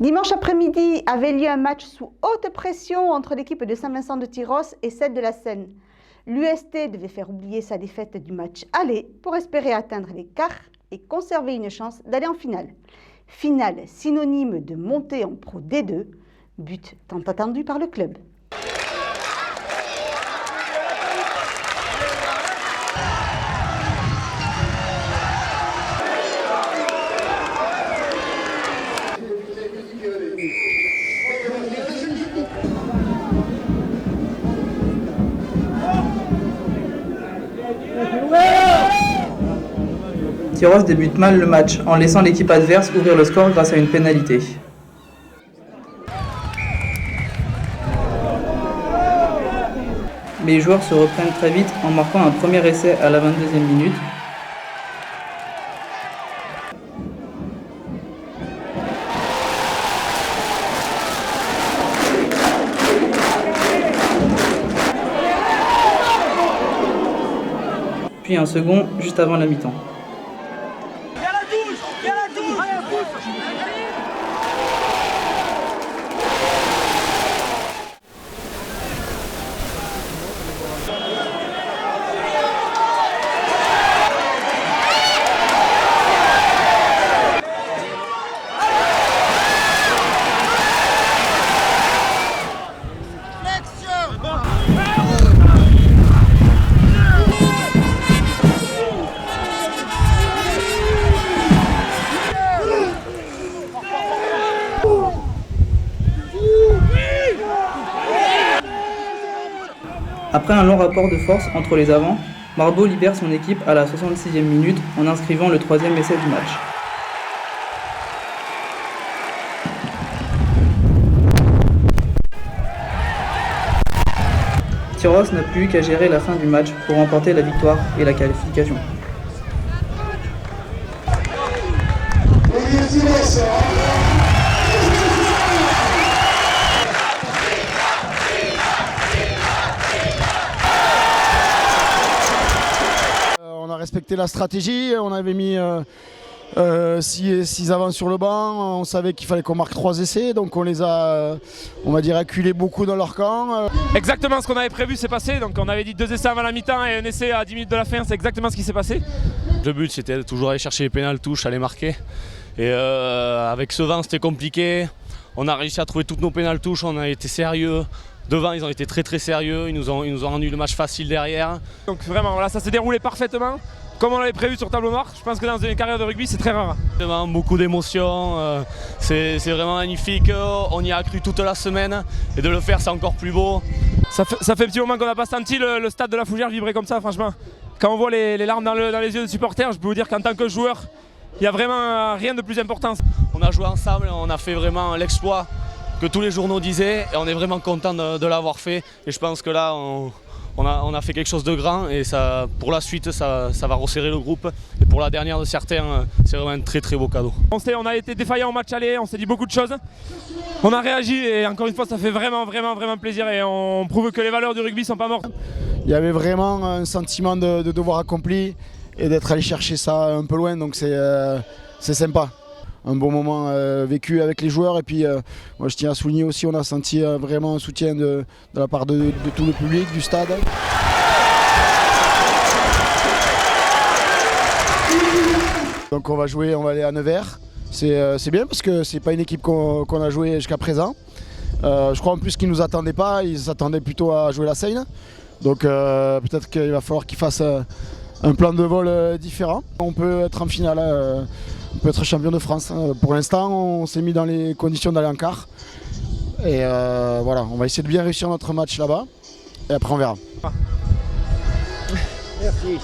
Dimanche après-midi avait lieu un match sous haute pression entre l'équipe de Saint-Vincent de Tyrosse et celle de la Seine. L'UST devait faire oublier sa défaite du match aller pour espérer atteindre les quarts et conserver une chance d'aller en finale. Finale synonyme de montée en Pro D2, but tant attendu par le club. Tyrosse débute mal le match en laissant l'équipe adverse ouvrir le score grâce à une pénalité. Mais les joueurs se reprennent très vite en marquant un premier essai à la 22e minute. Puis un second juste avant la mi-temps. Après un long rapport de force entre les avants, Marbeau libère son équipe à la 66e minute en inscrivant le troisième essai du match. Tyrosse n'a plus eu qu'à gérer la fin du match pour remporter la victoire et la qualification. On a respecté la stratégie, on avait mis 6 avants sur le banc, on savait qu'il fallait qu'on marque 3 essais, donc on les a, on va dire, acculés beaucoup dans leur camp. Exactement ce qu'on avait prévu s'est passé, donc on avait dit 2 essais avant la mi-temps et un essai à 10 minutes de la fin, c'est exactement ce qui s'est passé. Le but c'était toujours aller chercher les pénals, touches, aller marquer. Et avec ce vent c'était compliqué, on a réussi à trouver toutes nos pénales touches, on a été sérieux. Devant ils ont été très sérieux, ils nous ont rendu le match facile derrière. Donc vraiment voilà, ça s'est déroulé parfaitement, comme on l'avait prévu sur tableau noir. Je pense que dans une carrière de rugby c'est très rare. Vraiment beaucoup d'émotions, c'est vraiment magnifique, on y a cru toute la semaine et de le faire c'est encore plus beau. Ça fait un petit moment qu'on n'a pas senti le stade de la Fougère vibrer comme ça franchement. Quand on voit les larmes dans les yeux des supporters, je peux vous dire qu'en tant que joueur, il n'y a vraiment rien de plus important. On a joué ensemble, on a fait vraiment l'exploit que tous les journaux disaient et on est vraiment content de l'avoir fait. Et je pense que là, on a fait quelque chose de grand et ça, pour la suite, ça va resserrer le groupe. Et pour la dernière de certains, c'est vraiment un très beau cadeau. On a été défaillant au match aller, on s'est dit beaucoup de choses. On a réagi et encore une fois, ça fait vraiment plaisir et on prouve que les valeurs du rugby ne sont pas mortes. Il y avait vraiment un sentiment de devoir accompli et d'être allé chercher ça un peu loin, donc c'est sympa. Un bon moment vécu avec les joueurs et puis moi je tiens à souligner aussi, on a senti vraiment un soutien de la part de tout le public du stade. Donc on va aller à Nevers, c'est bien parce que c'est pas une équipe qu'on a joué jusqu'à présent. Je crois en plus qu'ils ne nous attendaient pas, ils s'attendaient plutôt à jouer la Seine. Donc peut-être qu'il va falloir qu'ils fassent un plan de vol différent. On peut être en finale, on peut être champion de France. Pour l'instant, on s'est mis dans les conditions d'aller en quart. Et voilà, on va essayer de bien réussir notre match là-bas. Et après, on verra. Merci.